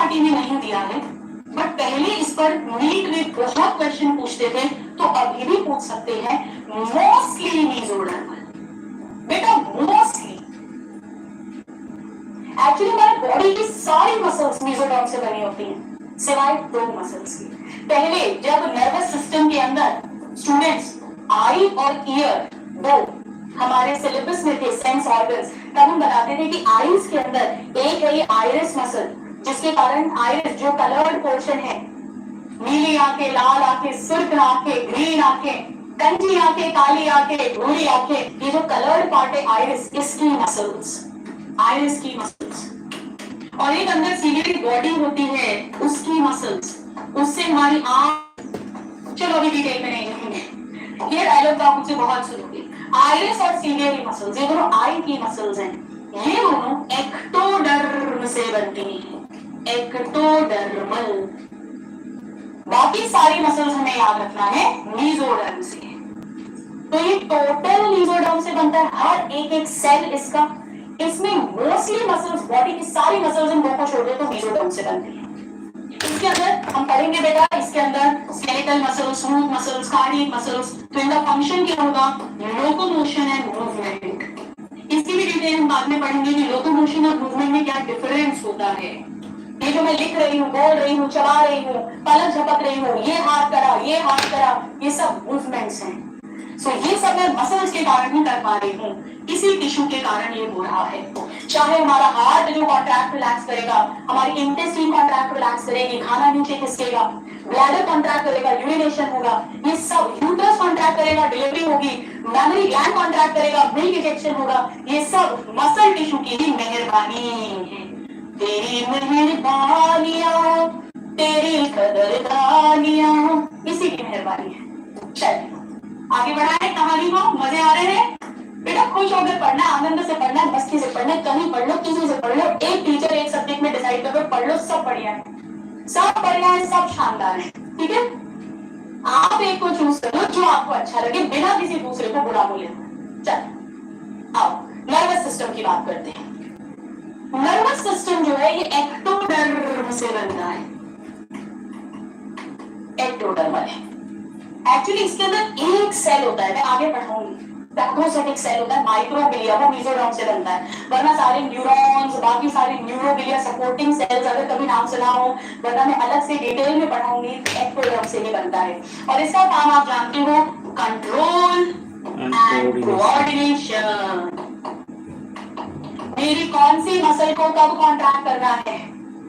NCERT में नहीं दिया है, बट पहले इस पर नीट में बहुत क्वेश्चन पूछते थे, तो अभी भी पूछ सकते हैं। मोस्टली मेसोडर्मल, बेटा मोस्टली। एक्चुअली हमारे बॉडी की सारी मसल्स मेसोडर्म से बनी होती हैं, सिवाय दो मसल्स की। पहले जब नर्वस सिस्टम के अंदर स्टूडेंट्स आई और ईयर दो हमारे सिलेबस में थे सेंस ऑर्गन्स, तब हम बताते थे कि आईज के अंदर एक है ये आइरिस मसल, जिसके कारण आइरिस जो कलर्ड पोर्शन है, नीली आंखें, लाल आंखें, सुर्ख आंखें, ग्रीन आंखें, कंची आंखें, काली आंखें, भूरी आंखें, ये जो कलर्ड पार्ट है आइरिस, इसकी मसल्स, आइरिस की मसल्स। और एक अंदर सीलियरी बॉडी होती है, उसकी मसल्स, उससे हमारी आंख। चलो अभी डिटेल में नहीं लिखेंगे, ये डायलॉग आप मुझसे बहुत सुनोगे। आइरिस और सीलियरी मसल्स, ये दोनों आई की मसल्स हैं, ये दोनों एक्टोडर्म से बनती हैं, एक्टोडर्मल। बाकी सारी मसल्स हमें याद रखना है मेसोडर्म से। तो ये टोटल मेसोडर्म से बनता है, हर एक एक सेल इसका। इसमें मोस्टली मसल्स, बॉडी की सारी मसल्स इन दो को छोड़ दे तो मेसोडर्म से बनती है। इसके अंदर हम पढ़ेंगे बेटा, इसके अंदर skeletal muscles, smooth muscles, cardiac muscles. तो इनका फंक्शन क्या होगा? Locomotion and movement. इसकी भी डिटेल हम बाद में पढ़ेंगे कि लोकोमोशन और मूवमेंट में क्या डिफरेंस होता है। ये जो मैं लिख रही हूँ, बोल रही हूँ, चला रही हूँ, पलक झपक रही हूँ, ये हाथ करा, ये हाथ करा, ये सब मूवमेंट्स हैं। सो ये सब मैं मसल्स के कारण ही कर पा रही हूँ, इसी टिश्यू के कारण ये हो रहा है। चाहे हमारा हार्ट जो कॉन्ट्रैक्ट रिलैक्स करेगा, हमारी इंटेस्टाइन कॉन्ट्रैक्ट रिलैक्स करेगी, खाना नीचे खिसकेगा, ब्लैडर कॉन्ट्रैक्ट करेगा, यूरिनेशन होगा, ये सब, यूट्रस कॉन्ट्रैक्ट करेगा, डिलीवरी होगी, मेमोरी ग्लैंड कॉन्ट्रैक्ट करेगा, मिल्क इजेक्शन होगा, ये सब मसल टिश्यू की ही मेहरबानी है। तेरी मेहरबानियां, तेरी कदरदानियां, इसी की मेहरबानी है। चलिए आगे बढ़ाएं कहानी को। मजे आ रहे हैं बेटा? खुश होकर पढ़ना, आनंद से पढ़ना, मस्ती से पढ़ना, कहीं पढ़ लो, किसी से पढ़ लो, एक टीचर एक सब्जेक्ट में डिसाइड कर लो, पढ़ लो, सब बढ़िया है, सब बढ़िया है, सब शानदार है। ठीक है, आप एक को चूज कर लो जो आपको अच्छा लगे, बिना किसी दूसरे को बुरा बोले। चल आओ नर्वस सिस्टम की बात करते हैं। नर्वस सिस्टम जो है ये एक्टोडर्म से बनता है, एक्टोडर्मल है। एक्चुअली इसके अंदर एक सेल होता है, मैं आगे पढ़ाऊंगी, पैगोसाइटिक सेल होता है, माइक्रोग्लिया, वो मेसोडर्म से बनता है। वरना सारे न्यूरॉन्स, बाकी सारे न्यूरोग्लिया सपोर्टिंग सेल्स अगर कभी नाम सुना हो, वरना मैं अलग से डिटेल में पढ़ाऊंगी, एक्टोडर्म से ही बनता है। और इसका काम आप जानते हो, कंट्रोल एंड कोऑर्डिनेशन। मेरी कौन सी मसल को कब कॉन्ट्रैक्ट करना है,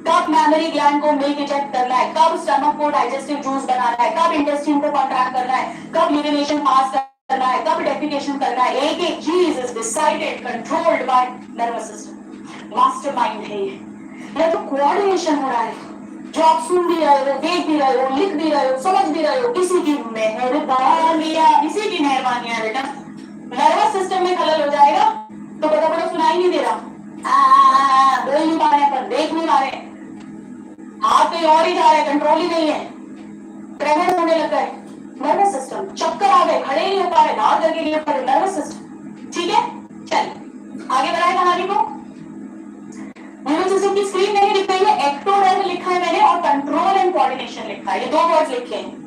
कब मेमोरी ग्लैंड को मिल्क इजेक्ट करना है, कब स्टमक को डाइजेस्टिव जूस बनाना है, कब इंटेस्टाइन को कॉन्ट्रैक्ट करना है, कब यूरिनेशन पास करना है, कब डेफिकेशन करना है, एक एक चीज is decided, controlled by nervous system. Mastermind है ये। या जो कोऑर्डिनेशन हो रहा है, जो आप सुन भी रहे हो, देख भी रहे हो, लिख भी रहे हो, समझ भी रहे हो, इसी की मेहरबानियां, इसी की मेहरबानियां बेटा। नर्वस सिस्टम में खलल हो जाएगा तो बड़ा बड़ा सुनाई नहीं दे रहा, बोल नहीं पा रहे, पर देख नहीं पा रहे, हाथ कहीं और ही जा रहा है, कंट्रोल ही नहीं है, ट्रेमर होने लगा है, नर्वस सिस्टम, चक्कर आ गए, खड़े नहीं हो पा रहे, हाथ करके लिए पड़े, नर्वस सिस्टम। ठीक है, चलिए आगे बढ़ाए कहानी को। नर्वस सिस्टम की स्क्रीन नहीं दिख रही है, एक्टोडर्म लिखा है मैंने और कंट्रोल एंड कोऑर्डिनेशन लिखा है, ये दो वर्ड्स लिखे हैं।